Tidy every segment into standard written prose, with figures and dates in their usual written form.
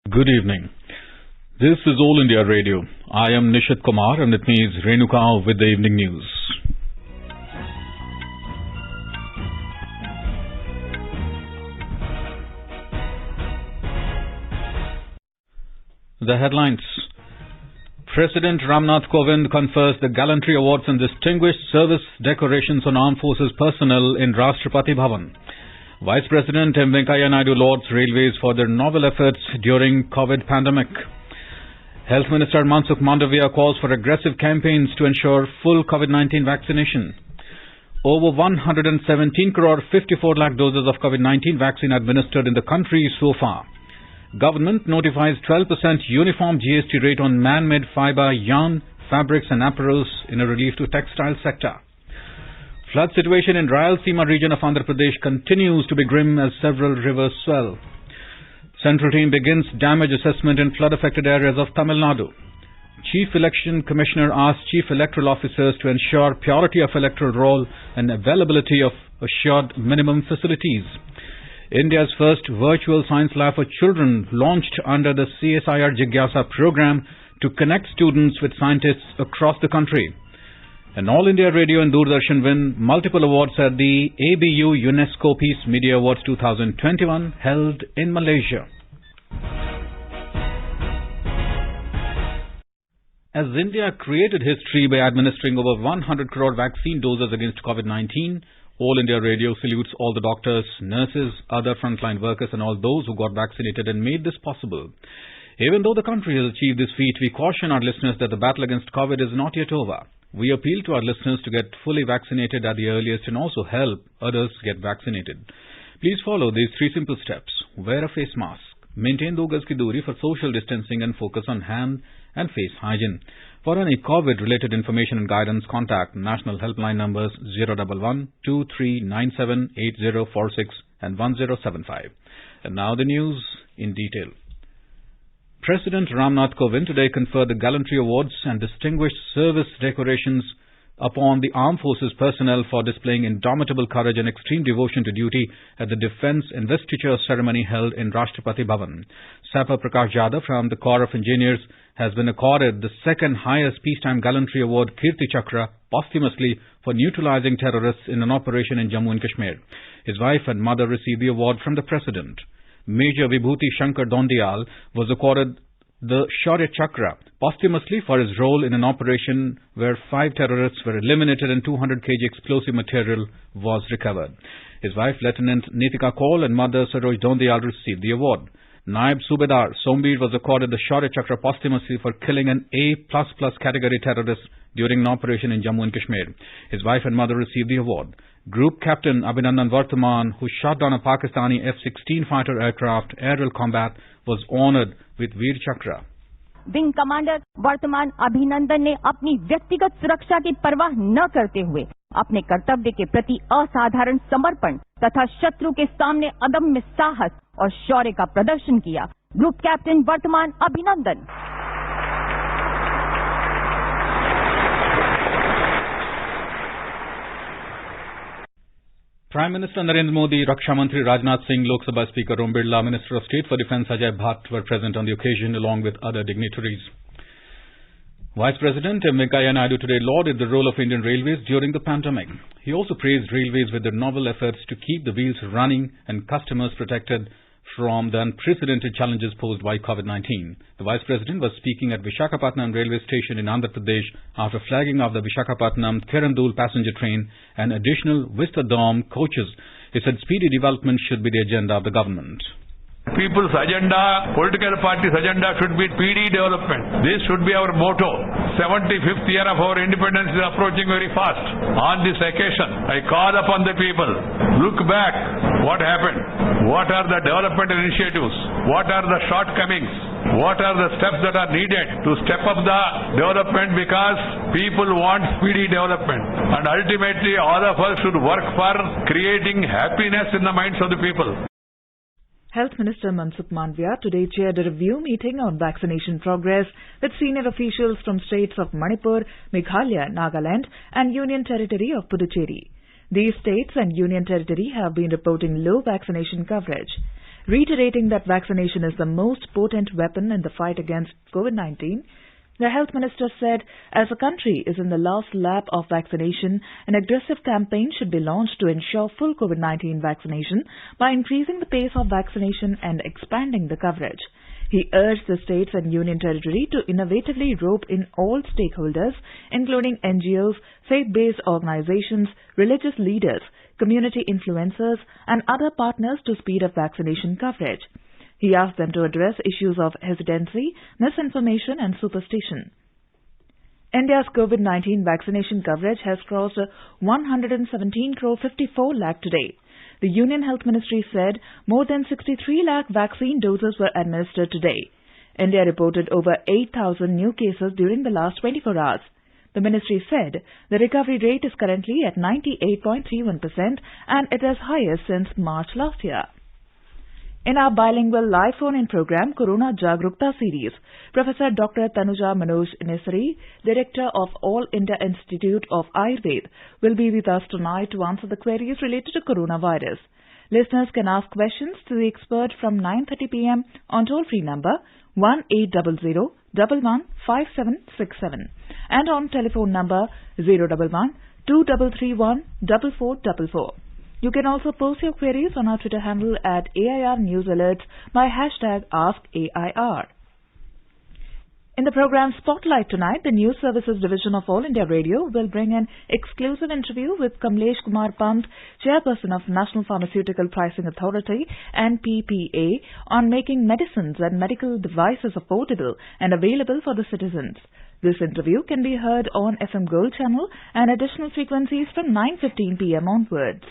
Good evening. This is All India Radio. I am Nishit Kumar and it means Renuka with the evening news. The headlines. President Ramnath Kovind confers the Gallantry Awards and Distinguished Service Decorations on Armed Forces personnel in Rashtrapati Bhavan. Vice President M. Venkaiah Naidu lauds railways for their novel efforts during COVID pandemic. Health Minister Mansukh Mandavia calls for aggressive campaigns to ensure full COVID-19 vaccination. Over 117 crore 54 lakh doses of COVID-19 vaccine administered in the country so far. Government notifies 12% uniform GST rate on man-made fibre, yarn, fabrics and apparels in a relief to textile sector. Flood situation in Rayalaseema region of Andhra Pradesh continues to be grim as several rivers swell. Central team begins damage assessment in flood-affected areas of Tamil Nadu. Chief Election Commissioner asks Chief Electoral Officers to ensure purity of electoral roll and availability of assured minimum facilities. India's first virtual science lab for children launched under the CSIR Jigyasa program to connect students with scientists across the country. And All India Radio and Doordarshan win multiple awards at the ABU UNESCO Peace Media Awards 2021 held in Malaysia. As India created history by administering over 100 crore vaccine doses against COVID-19, All India Radio salutes all the doctors, nurses, other frontline workers and all those who got vaccinated and made this possible. Even though the country has achieved this feat, we caution our listeners that the battle against COVID is not yet over. We appeal to our listeners to get fully vaccinated at the earliest and also help others get vaccinated. Please follow these 3 simple steps. Wear a face mask. Maintain 2 gaz ki doori for social distancing and focus on hand and face hygiene. For any COVID-related information and guidance, contact national helpline numbers 011-2397-8046 and 1075. And now the news in detail. President Ramnath Kovind today conferred the Gallantry Awards and Distinguished Service Decorations upon the Armed Forces personnel for displaying indomitable courage and extreme devotion to duty at the Defence Investiture ceremony held in Rashtrapati Bhavan. Sapper Prakash Jadhav from the Corps of Engineers has been accorded the second highest peacetime gallantry award, Kirti Chakra, posthumously for neutralizing terrorists in an operation in Jammu and Kashmir. His wife and mother received the award from the President. Major Vibhuti Shankar Dondial was accorded the Shaurya Chakra posthumously for his role in an operation where 5 terrorists were eliminated and 200 kg explosive material was recovered. His wife, Lieutenant Nitika Kaul, and mother, Saroj Dondial, received the award. Naib Subedar Sombir was accorded the Shaurya Chakra posthumously for killing an A++ category terrorist during an operation in Jammu and Kashmir. His wife and mother received the award. Group Captain Abhinandan Vartaman, who shot down a Pakistani F-16 fighter aircraft aerial combat, was honored with Veer Chakra. Wing commander वर्तमान अभिनंदन ने अपनी व्यक्तिगत सुरक्षा की परवाह न करते हुए अपने कर्तव्य के प्रति असाधारण समर्पण तथा शत्रु के सामने अदम्य साहस और शौर्य का प्रदर्शन किया। ग्रुप कैप्टन वर्तमान अभिनंदन। Prime Minister Narendra Modi, Raksha Mantri Rajnath Singh, Lok Sabha Speaker Om Birla, Minister of State for Defence Ajay Bhatt were present on the occasion along with other dignitaries. Vice President M. Venkaiah Naidu today lauded the role of Indian Railways during the pandemic. He also praised Railways with their novel efforts to keep the wheels running and customers protected from the unprecedented challenges posed by COVID-19. The Vice President was speaking at Visakhapatnam Railway Station in Andhra Pradesh after flagging off the Visakhapatnam Thirandul passenger train and additional Vista Dome coaches. He said speedy development should be the agenda of the government. People's agenda, political party's agenda should be PD development. This should be our motto. 75th year of our independence is approaching very fast. On this occasion, I call upon the people, look back, what happened? What are the development initiatives? What are the shortcomings? What are the steps that are needed to step up the development, because people want speedy development. And ultimately, all of us should work for creating happiness in the minds of the people. Health Minister Mansukh Mandavia today chaired a review meeting on vaccination progress with senior officials from states of Manipur, Meghalaya, Nagaland and Union Territory of Puducherry. These states and Union Territory have been reporting low vaccination coverage. reiterating that vaccination is the most potent weapon in the fight against COVID-19. The Health Minister said, as the country is in the last lap of vaccination, an aggressive campaign should be launched to ensure full COVID-19 vaccination by increasing the pace of vaccination and expanding the coverage. He urged the states and union territory to innovatively rope in all stakeholders, including NGOs, faith-based organizations, religious leaders, community influencers, and other partners to speed up vaccination coverage. He asked them to address issues of hesitancy, misinformation and superstition. India's COVID-19 vaccination coverage has crossed 117 crore 54 lakh today. The Union Health Ministry said more than 63 lakh vaccine doses were administered today. India reported over 8,000 new cases during the last 24 hours. The ministry said the recovery rate is currently at 98.31% and it is highest since March last year. In our bilingual live phone-in program, Corona Jagrukta series, Professor Dr. Tanuja Manoj Nesari, Director of All India Institute of Ayurveda, will be with us tonight to answer the queries related to coronavirus. Listeners can ask questions to the expert from 9:30 p.m. on toll-free number 1-800-115767 and on telephone number 011-2331-4444. You can also post your queries on our Twitter handle at AIR News Alerts by hashtag AskAIR. In the program Spotlight tonight, the News Services Division of All India Radio will bring an exclusive interview with Kamlesh Kumar Pant, Chairperson of National Pharmaceutical Pricing Authority (NPPA), on making medicines and medical devices affordable and available for the citizens. This interview can be heard on FM Gold channel and additional frequencies from 9:15 p.m. onwards.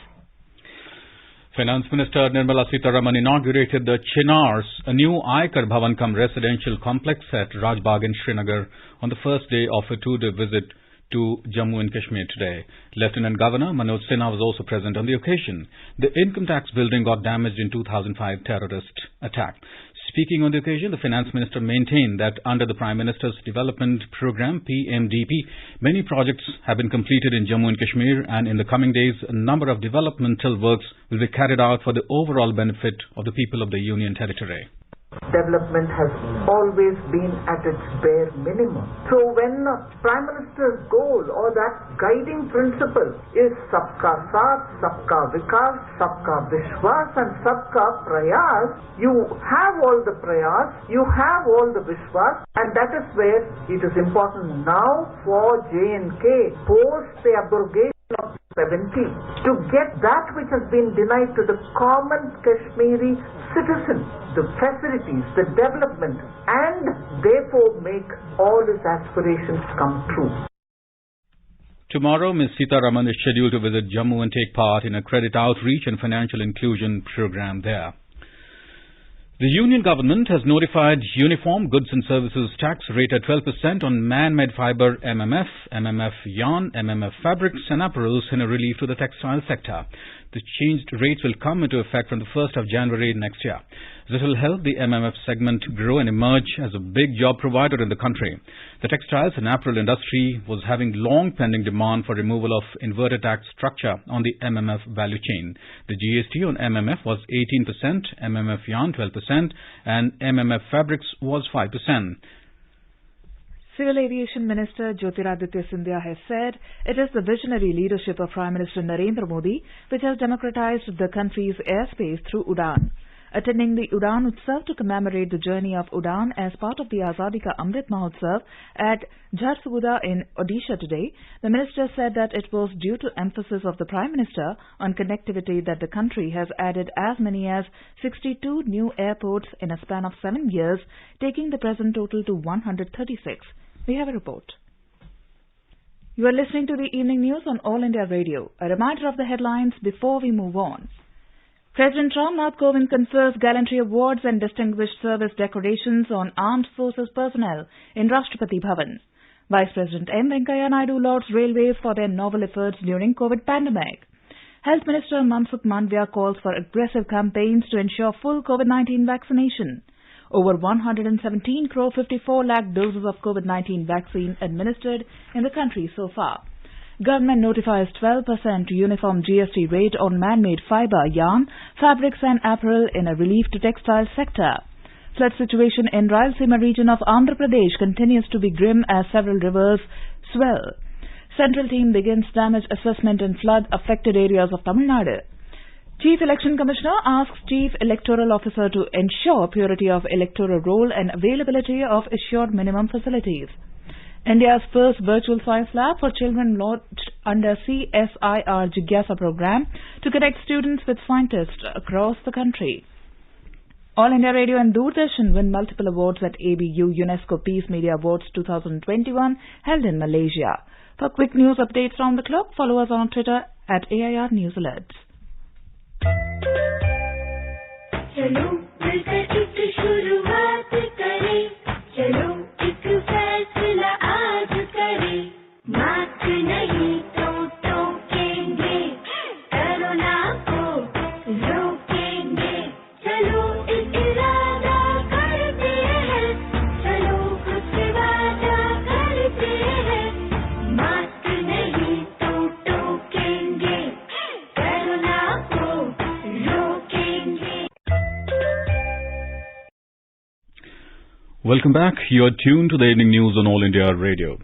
Finance Minister Nirmala Sitharaman inaugurated the Chinars, a new Aikar Bhavan cum residential complex at Rajbagh in Srinagar, on the first day of a two-day visit to Jammu and Kashmir today. Lieutenant Governor Manoj Sinha was also present on the occasion. The income tax building got damaged in 2005 terrorist attack. Speaking on the occasion, the Finance Minister maintained that under the Prime Minister's Development Programme, PMDP, many projects have been completed in Jammu and Kashmir, and in the coming days, a number of developmental works will be carried out for the overall benefit of the people of the Union Territory. Development has always been at its bare minimum. So when Prime Minister's goal or that guiding principle is Sabka Saath, Sabka Vikas, Sabka Vishwas and Sabka Prayas, you have all the prayas, you have all the Vishwas, and that is where it is important now for J&K post the abrogation of 70 to get that which has been denied to the common Kashmiri citizen, the facilities, the development, and therefore make all his aspirations come true. Tomorrow, Ms. Sitharaman is scheduled to visit Jammu and take part in a credit outreach and financial inclusion program there. The Union Government has notified Uniform Goods and Services tax rate at 12% on man-made fibre MMF, MMF yarn, MMF fabrics and apparels in a relief to the textile sector. The changed rates will come into effect from the 1st of January next year. This will help the MMF segment grow and emerge as a big job provider in the country. The textiles and apparel industry was having long pending demand for removal of inverted tax structure on the MMF value chain. The GST on MMF was 18%, MMF yarn 12% and MMF fabrics was 5%. Civil Aviation Minister Jyotiraditya Scindia has said it is the visionary leadership of Prime Minister Narendra Modi which has democratized the country's airspace through Udan. Attending the Udan Utsav to commemorate the journey of Udan as part of the Azadi Ka Amrit Mahotsav at Jharsuguda in Odisha today, the minister said that it was due to emphasis of the Prime Minister on connectivity that the country has added as many as 62 new airports in a span of 7 years, taking the present total to 136. We have a report. You are listening to the evening news on All India Radio. A reminder of the headlines before we move on. President Ramnath Kovind confers gallantry awards and distinguished service decorations on armed forces personnel in Rashtrapati Bhavan. Vice President M. Venkaiah Naidu lauds railways for their novel efforts during COVID pandemic. Health Minister Mansukh Mandavia calls for aggressive campaigns to ensure full COVID-19 vaccination. Over 117 crore 54 lakh doses of COVID-19 vaccine administered in the country so far. Government notifies 12% uniform GST rate on man-made fibre, yarn, fabrics and apparel in a relief to textile sector. Flood situation in Rayalaseema region of Andhra Pradesh continues to be grim as several rivers swell. Central team begins damage assessment in flood-affected areas of Tamil Nadu. Chief Election Commissioner asks Chief Electoral Officer to ensure purity of electoral roll and availability of assured minimum facilities. India's first virtual science lab for children launched under CSIR Jigyasa program to connect students with scientists across the country. All India Radio and Doordarshan win multiple awards at ABU UNESCO Peace Media Awards 2021 held in Malaysia. For quick news updates round the clock, follow us on Twitter at AIR News Alerts. चलो मिलकर एक शुरुआत करें, चलो एक फैसला आज करें, मास्क नहीं तो टोकेंगे, कोरोना को रोकेंगे, चलो एक इरादा करते हैं, चलो कुछ वादा करते हैं, मास्क नहीं तो टोकेंगे, कोरोना को रोकेंगे. Welcome back. You are tuned to the evening news on All India Radio.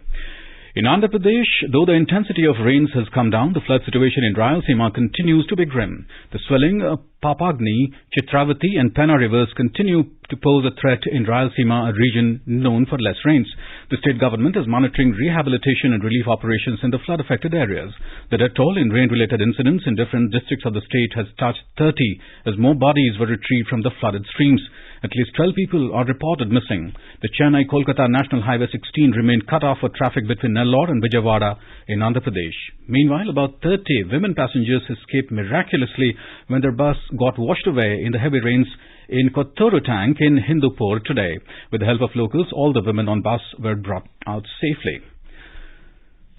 In Andhra Pradesh, though the intensity of rains has come down, the flood situation in Rayalaseema continues to be grim. The swelling Papagni, Chitravati and Penna rivers continue to pose a threat in Rayalaseema, a region known for less rains. The state government is monitoring rehabilitation and relief operations in the flood-affected areas. The death toll in rain-related incidents in different districts of the state has touched 30 as more bodies were retrieved from the flooded streams. At least 12 people are reported missing. The Chennai-Kolkata National Highway 16 remained cut off for traffic between Nellore and Vijayawada in Andhra Pradesh. Meanwhile, about 30 women passengers escaped miraculously when their bus got washed away in the heavy rains in Kotturu Tank in Hindupur today. With the help of locals, all the women on bus were brought out safely.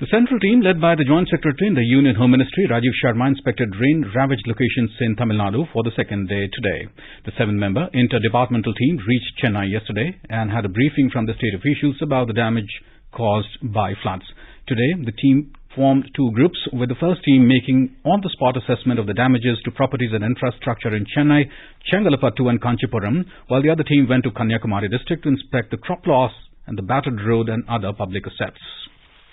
The central team, led by the Joint Secretary in the Union Home Ministry, Rajiv Sharma, inspected rain-ravaged locations in Tamil Nadu for the second day today. The 7-member interdepartmental team reached Chennai yesterday and had a briefing from the state officials about the damage caused by floods. Today, the team formed two groups, with the first team making on-the-spot assessment of the damages to properties and infrastructure in Chennai, Chengalpattu and Kanchipuram, while the other team went to Kanyakumari district to inspect the crop loss and the battered road and other public assets.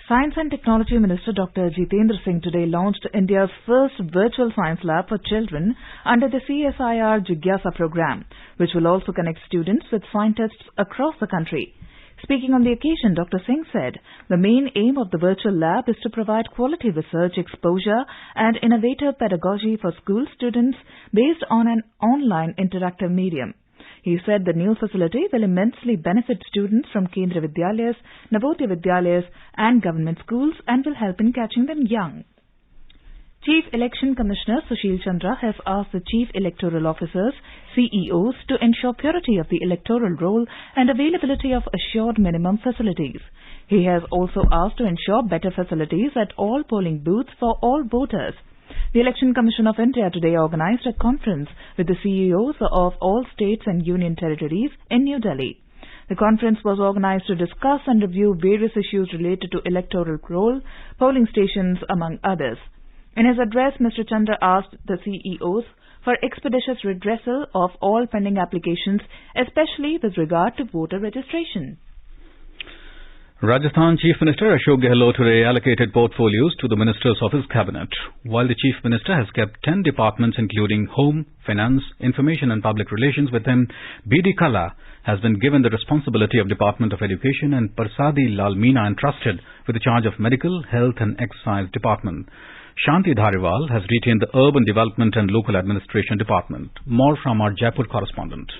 Science and Technology Minister Dr. Jitendra Singh today launched India's first virtual science lab for children under the CSIR Jigyasa program, which will also connect students with scientists across the country. Speaking on the occasion, Dr. Singh said the main aim of the virtual lab is to provide quality research exposure and innovative pedagogy for school students based on an online interactive medium. He said the new facility will immensely benefit students from Kendra Vidyalayas, Navodaya Vidyalayas and government schools and will help in catching them young. Chief Election Commissioner Sushil Chandra has asked the Chief Electoral Officers, CEOs, to ensure purity of the electoral roll and availability of assured minimum facilities. He has also asked to ensure better facilities at all polling booths for all voters. The Election Commission of India today organized a conference with the CEOs of all states and union territories in New Delhi. The conference was organized to discuss and review various issues related to electoral roll, polling stations, among others. In his address, Mr. Chandra asked the CEOs for expeditious redressal of all pending applications, especially with regard to voter registration. Rajasthan Chief Minister Ashok Gehlot today allocated portfolios to the ministers of his cabinet. While the Chief Minister has kept 10 departments including Home, Finance, Information and Public Relations with him, B.D. Kala has been given the responsibility of Department of Education and Parsadi Lal Meena entrusted with the charge of Medical, Health and Excise Department. Shanti has retained the Urban Development and Local Administration Department. More from our Jaipur correspondent.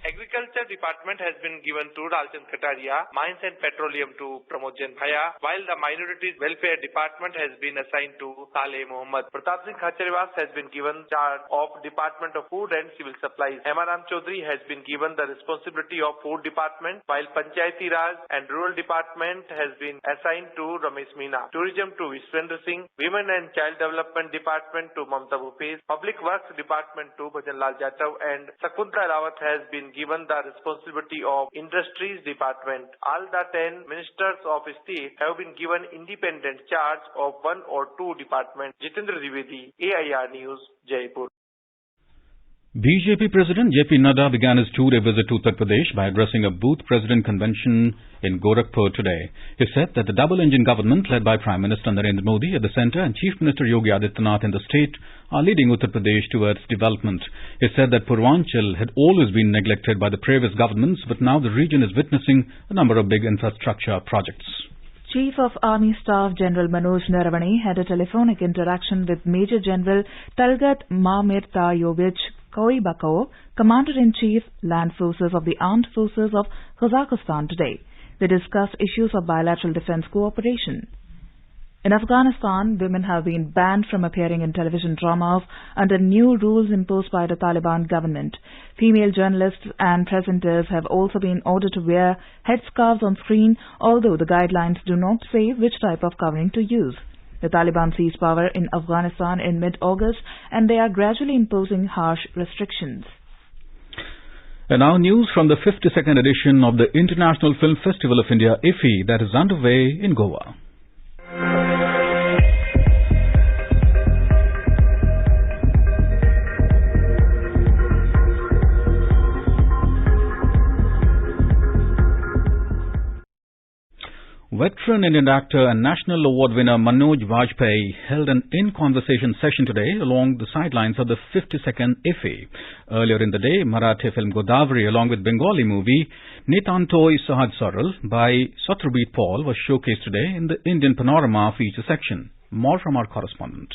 Agriculture Department has been given to Ralchand Kataria, Mines and Petroleum to Pramod Bhaya, while the Minorities Welfare Department has been assigned to Saleh Mohammad. Pratap Singh Khacharwas has been given charge of Department of Food and Civil Supplies. Hemaram Chaudhary has been given the responsibility of Food Department, while Panchayati Raj and Rural Department has been assigned to Ramesh Meena. Tourism to Vishwendra Singh, Women and Child Development Department to Mamta Bhupes, Public Works Department to Bhajan Lal Jatav, and Sakuntala Rawat has been given the responsibility of Industries Department. All the 10 ministers of state have been given independent charge of one or two departments. Jitendra Dwivedi, AIR News, Jaipur. BJP President JP Nadda began his two-day visit to Uttar Pradesh by addressing a booth president convention in Gorakhpur today. He said that the double-engine government led by Prime Minister Narendra Modi at the centre and Chief Minister Yogi Adityanath in the state are leading Uttar Pradesh towards development. He said that Purvanchal had always been neglected by the previous governments, but now the region is witnessing a number of big infrastructure projects. Chief of Army Staff General Manoj Naravane had a telephonic interaction with Major General Talgat Mamirtayovich Koibakov, Commander-in-Chief, Land Forces of the Armed Forces of Kazakhstan today. They discussed issues of bilateral defense cooperation. In Afghanistan, women have been banned from appearing in television dramas under new rules imposed by the Taliban government. Female journalists and presenters have also been ordered to wear headscarves on screen, although the guidelines do not say which type of covering to use. The Taliban seized power in Afghanistan in mid-August, and they are gradually imposing harsh restrictions. And now news from the 52nd edition of the International Film Festival of India, IFFI, that is underway in Goa. Veteran Indian actor and National Award winner Manoj Vajpayee held an in-conversation session today along the sidelines of the 52nd IFFI. Earlier in the day, Marathi film Godavari along with Bengali movie Nitantoi Sahaj Saral by Satrabit Paul was showcased today in the Indian Panorama feature section. More from our correspondent.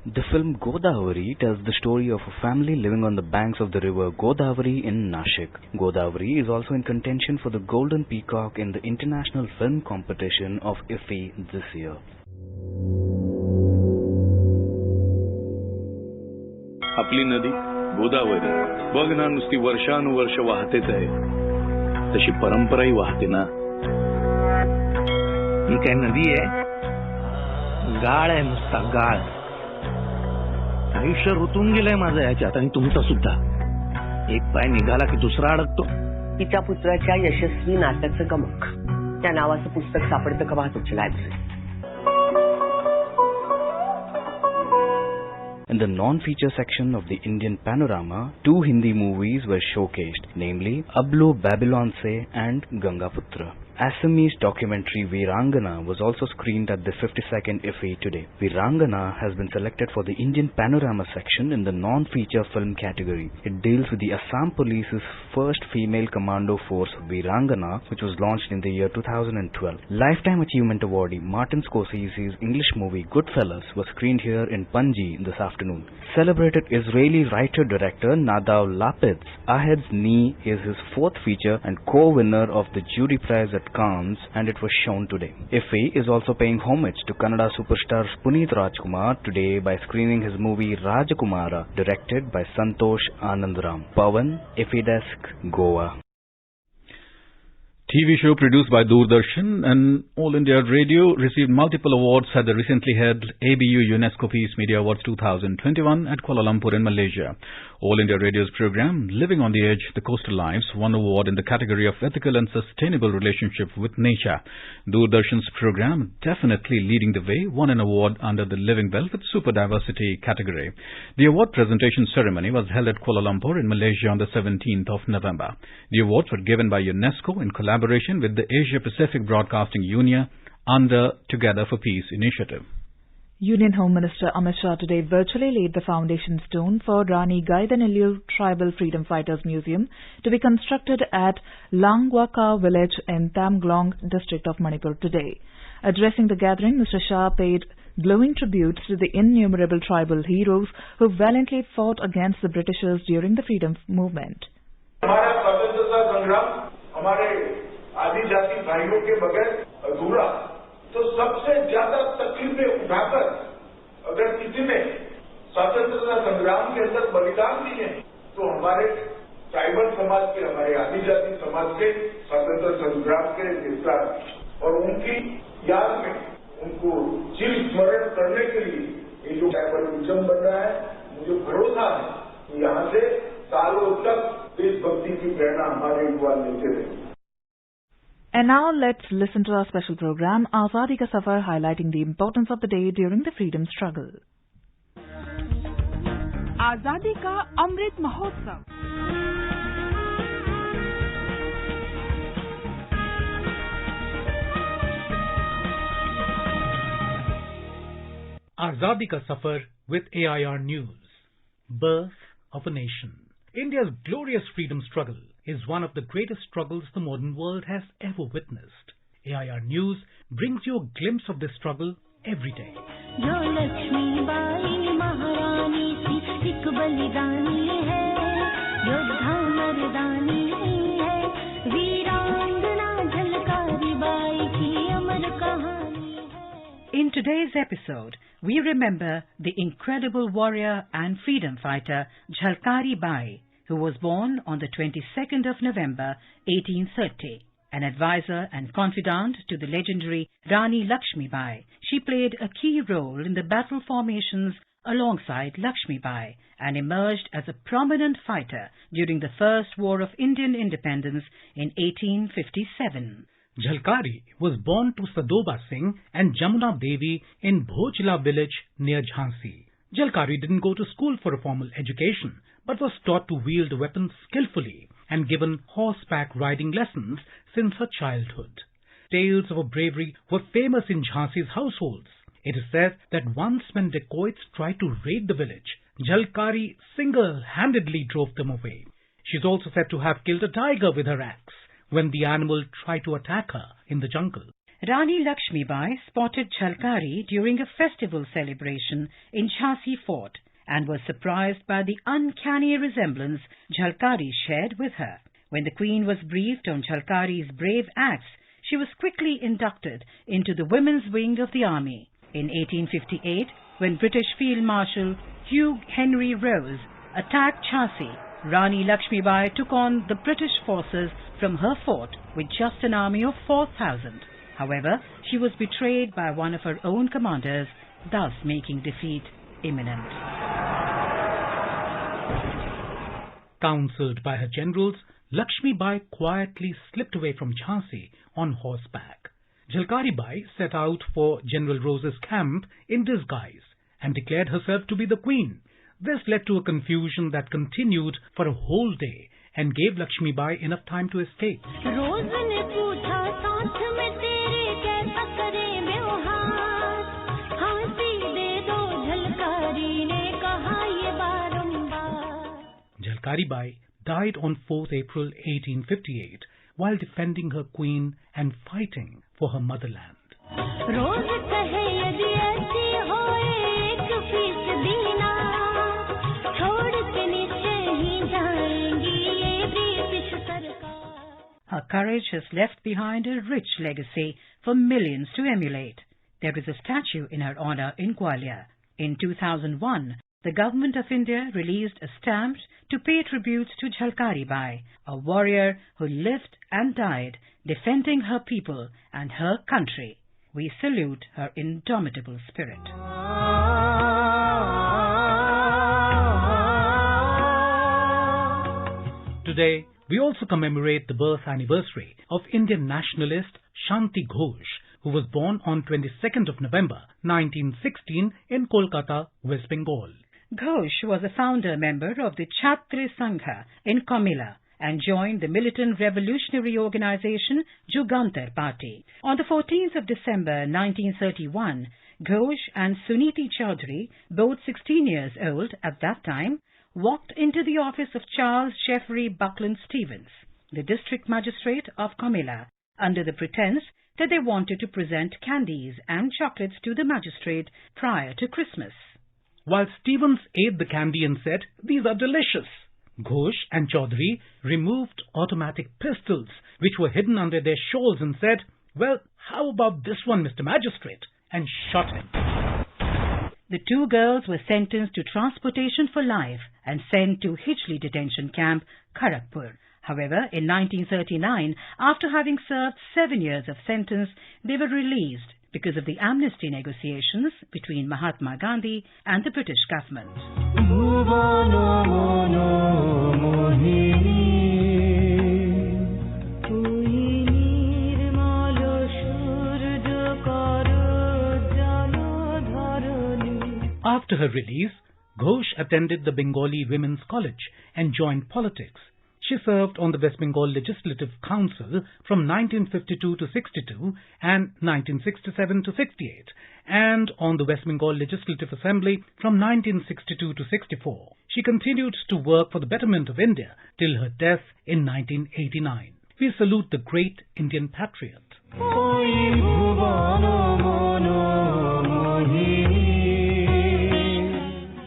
The film Godavari tells the story of a family living on the banks of the river Godavari in Nashik. Godavari is also in contention for the Golden Peacock in the International Film Competition of IFFI this year. आपली नदी गोदावरी बघ ना नुसती वर्षानुवर्ष वाहतेच आहे तशी परंपराही वाहते ना. ही काय नदी आहे गाळ आहे नुसता गाळ. आयुष्य ऋतून गेलंय माझं याच्यात आणि तुमचं सुद्धा. एक पाय निघाला की दुसरा अडकतो. तिच्या पुत्राच्या यशस्वी नात्याचं गमक त्या नावाचं पुस्तक सापडतं का वाहतूकच्या लायब्ररीत. In the non-feature section of the Indian Panorama, two Hindi movies were showcased, namely Ablo Babylon Se and Gangaputra. Assamese documentary Virangana was also screened at the 52nd IFFI today. Virangana has been selected for the Indian Panorama section in the non-feature film category. It deals with the Assam Police's first female commando force, Virangana, which was launched in the year 2012. Lifetime Achievement awardee Martin Scorsese's English movie Goodfellas was screened here in Panji this afternoon. Celebrated Israeli writer-director Nadav Lapid's Ahed's Knee is his fourth feature and co-winner of the jury prize at Cannes, and it was shown today. IFFI is also paying homage to Kannada superstar Puneeth Rajkumar today by screening his movie Rajakumara, directed by Santosh Anandram. Pawan, IFFI Desk, Goa. TV show produced by Doordarshan and All India Radio received multiple awards at the recently held ABU UNESCO Peace Media Awards 2021 at Kuala Lumpur in Malaysia. All India Radio's program, Living on the Edge, The Coastal Lives, won an award in the category of Ethical and Sustainable Relationship with Nature. Doordarshan's program, definitely leading the way, won an award under the Living Well with Super Diversity category. The award presentation ceremony was held at Kuala Lumpur in Malaysia on the 17th of November. The awards were given by UNESCO in collaboration with the Asia Pacific Broadcasting Union under Together for Peace initiative. Union Home Minister Amit Shah today virtually laid the foundation stone for Rani Gaidanellur Tribal Freedom Fighters Museum to be constructed at Langwaka village in Tamglong district of Manipur today. Addressing the gathering, Mr. Shah paid glowing tributes to the innumerable tribal heroes who valiantly fought against the Britishers during the freedom movement. हमारा स्वतंत्रता संग्राम हमारे आदिजाति भाइयों के बगैर अधूरा. तो सबसे ज्यादा तकलीफें उठाकर अगर किसी ने स्वतंत्रता संग्राम के अंदर बलिदान दिए तो हमारे ट्राइबल समाज के, हमारे आदिजाति समाज के स्वतंत्रता संग्राम के नेता और उनकी याद में उनको चिर स्मरण करने के लिए ये जो ट्राइबल म्यूजियम बन रहा है, मुझे भरोसा है कि यहाँ से सालों तक देशभक्ति की प्रेरणा हमारे युवा लेते रहे. And now let's listen to our special program, Azadi Ka Safar, highlighting the importance of the day during the freedom struggle. आजादी का Amrit Mahotsav. Azadi Ka Safar with AIR News. Birth of a nation. India's glorious freedom struggle is one of the greatest struggles the modern world has ever witnessed. AIR News brings you a glimpse of this struggle every day. In today's episode, we remember the incredible warrior and freedom fighter Jhalkari Bai, who was born on the 22nd of November 1830. An advisor and confidant to the legendary Rani Lakshmi Bai, she played a key role in the battle formations alongside Lakshmi Bai and emerged as a prominent fighter during the First War of Indian Independence in 1857. Jhalkari was born to Sadoba Singh and Jamuna Devi in Bhojla village near Jhansi. Jhalkari didn't go to school for a formal education, but was taught to wield weapons skillfully and given horseback riding lessons since her childhood. Tales of her bravery were famous in Jhansi's households. It is said that once when dacoits tried to raid the village, Jhalkari single-handedly drove them away. She is also said to have killed a tiger with her axe when the animal tried to attack her in the jungle. Rani Lakshmi Bai spotted Jhalkari during a festival celebration in Jhansi Fort and was surprised by the uncanny resemblance Jhalkari shared with her. When the Queen was briefed on Jhalkari's brave acts, she was quickly inducted into the women's wing of the army. In 1858, when British Field Marshal Hugh Henry Rose attacked Jhansi, Rani Lakshmi Bai took on the British forces from her fort with just an army of 4,000. However, she was betrayed by one of her own commanders, thus making defeat imminent. Counselled by her generals, Lakshmi Bai quietly slipped away from Jhansi on horseback. Jhalkari Bai set out for General Rose's camp in disguise and declared herself to be the queen. This led to a confusion that continued for a whole day and gave Lakshmi Bai enough time to escape. Jhalkari Bai died on 4th April 1858 while defending her queen and fighting for her motherland. Her courage has left behind a rich legacy for millions to emulate. There is a statue in her honor in Gwalior. In 2001, the Government of India released a stamp to pay tribute to Jhalkari Bai, a warrior who lived and died defending her people and her country. We salute her indomitable spirit. Today, we also commemorate the birth anniversary of Indian nationalist Shanti Ghosh, who was born on 22nd of November 1916 in Kolkata, West Bengal. Ghosh was a founder member of the Chhatra Sangha in Comilla and joined the militant revolutionary organization Jugantar Party. On the 14th of December 1931, Ghosh and Suniti Chaudhary, both 16 years old at that time, walked into the office of Charles Jeffrey Buckland Stevens, the district magistrate of Comilla, under the pretense that they wanted to present candies and chocolates to the magistrate prior to Christmas. While Stevens ate the candy and said, "These are delicious," Ghosh and Chaudhary removed automatic pistols which were hidden under their shawls and said, "Well, how about this one, Mr. Magistrate?" and shot him. The two girls were sentenced to transportation for life and sent to Hitchley detention camp, Kharagpur. However, in 1939, after having served 7 years of sentence, they were released because of the amnesty negotiations between Mahatma Gandhi and the British government. After her release, Ghosh attended the Bengali Women's College and joined politics. She served on the West Bengal Legislative Council from 1952 to 62 and 1967 to 68, and on the West Bengal Legislative Assembly from 1962 to 64. She continued to work for the betterment of India till her death in 1989. We salute the great Indian patriot.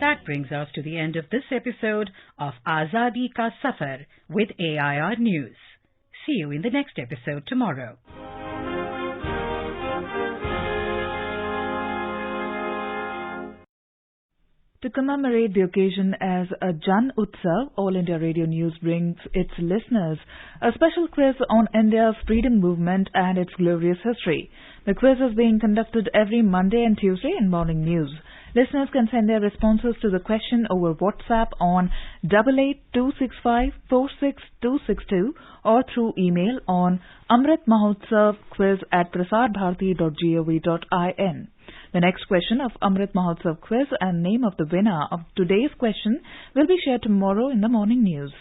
That brings us to the end of this episode of Azadi Ka Safar with AIR News. See you in the next episode tomorrow. To commemorate the occasion as a Jan Utsav, All India Radio News brings its listeners a special quiz on India's freedom movement and its glorious history. The quiz is being conducted every Monday and Tuesday in Morning News. Listeners can send their responses to the question over WhatsApp on 8826546262 or through email on amritmahotsavquiz@prasarbharati.gov.in. The next question of Amrit Mahotsav quiz and name of the winner of today's question will be shared tomorrow in the Morning News.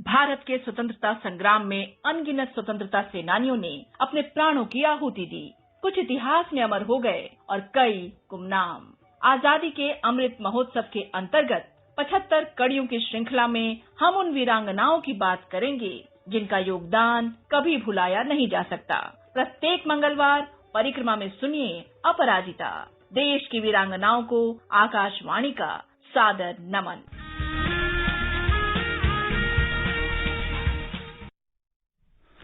Bharat के स्वतंत्रता संग्राम में अनगिनत स्वतंत्रता सेनानियों ने अपने प्राणों की आहुति दी। कुछ इतिहास में अमर हो गए और कई गुमनाम। आजादी के अमृत महोत्सव के अंतर्गत 75 कड़ियों की श्रृंखला में हम उन वीरांगनाओं की बात करेंगे जिनका योगदान कभी भुलाया नहीं जा सकता। प्रत्येक मंगलवार परिक्रमा में सुनिए अपराजिता, देश की वीरांगनाओं को आकाशवाणी का सादर नमन।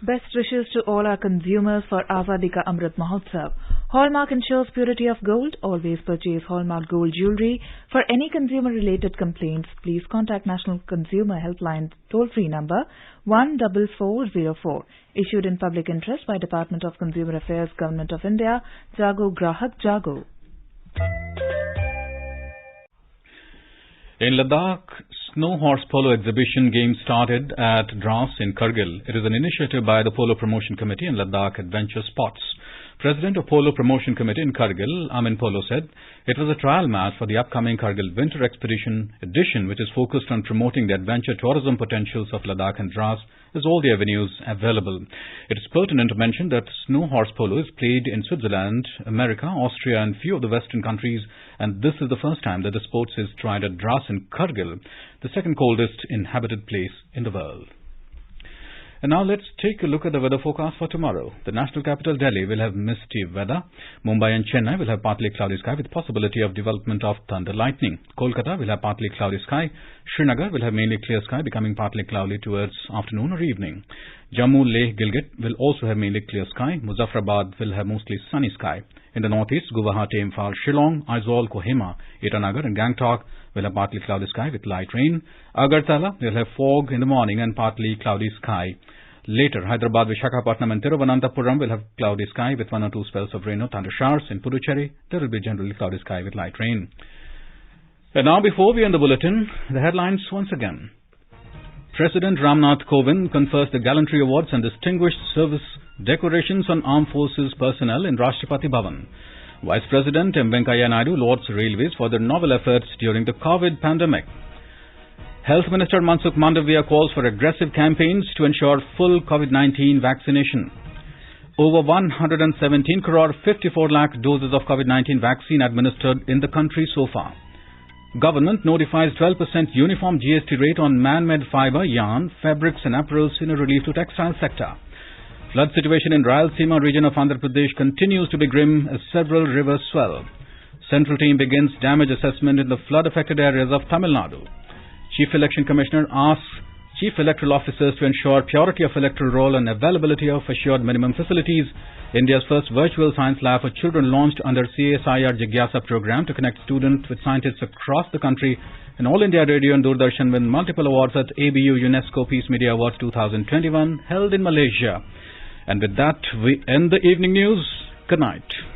Best wishes to all our consumers for Azadi Ka Amrit Mahotsav. Hallmark ensures purity of gold. Always purchase Hallmark gold jewellery. For any consumer-related complaints, please contact National Consumer Helpline toll-free number 14404. Issued in public interest by Department of Consumer Affairs, Government of India. Jago Grahak Jago. In Ladakh, Snow Horse Polo exhibition game started at Dras in Kargil. It is an initiative by the Polo Promotion Committee and Ladakh Adventure Sports. President of Polo Promotion Committee in Kargil, Amin Polo, said it was a trial match for the upcoming Kargil Winter Expedition edition, which is focused on promoting the adventure tourism potentials of Ladakh and Dras as all the avenues available. It is pertinent to mention that Snow Horse Polo is played in Switzerland, America, Austria and few of the Western countries, and this is the first time that the sport is tried at Dras in Kargil, the second coldest inhabited place in the world. And now let's take a look at the weather forecast for tomorrow. The national capital Delhi will have misty weather. Mumbai and Chennai will have partly cloudy sky with possibility of development of thunder lightning. Kolkata will have partly cloudy sky. Srinagar will have mainly clear sky, becoming partly cloudy towards afternoon or evening. Jammu, Leh, Gilgit will also have mainly clear sky. Muzaffarabad will have mostly sunny sky. In the northeast, Guwahati, Imphal, Shillong, Aizawl, Kohima, Itanagar and Gangtok will have partly cloudy sky with light rain. Agartala will have fog in the morning and partly cloudy sky. Later, Hyderabad, Visakhapatnam and Thiruvananthapuram will have cloudy sky with 1 or 2 spells of rain or thunder showers. In Puducherry, there will be generally cloudy sky with light rain. And now, before we end the bulletin, the headlines once again. President Ramnath Kovind confers the Gallantry Awards and Distinguished Service Decorations on Armed Forces personnel in Rashtrapati Bhavan. Vice President M. Venkaiah Naidu lauds Railways for their novel efforts during the COVID pandemic. Health Minister Mansukh Mandavia calls for aggressive campaigns to ensure full COVID-19 vaccination. Over 117 crore 54 lakh doses of COVID-19 vaccine administered in the country so far. Government notifies 12% uniform GST rate on man-made fibre, yarn, fabrics and apparels in a relief to textile sector. Flood situation in Rayalaseema region of Andhra Pradesh continues to be grim as several rivers swell. Central team begins damage assessment in the flood-affected areas of Tamil Nadu. Chief Election Commissioner asks Chief Electoral Officers to ensure purity of electoral roll and availability of assured minimum facilities. India's first virtual science lab for children launched under CSIR Jigyasa program to connect students with scientists across the country. And All India Radio and Doordarshan win multiple awards at ABU UNESCO Peace Media Awards 2021 held in Malaysia. And with that, we end the evening news. Good night.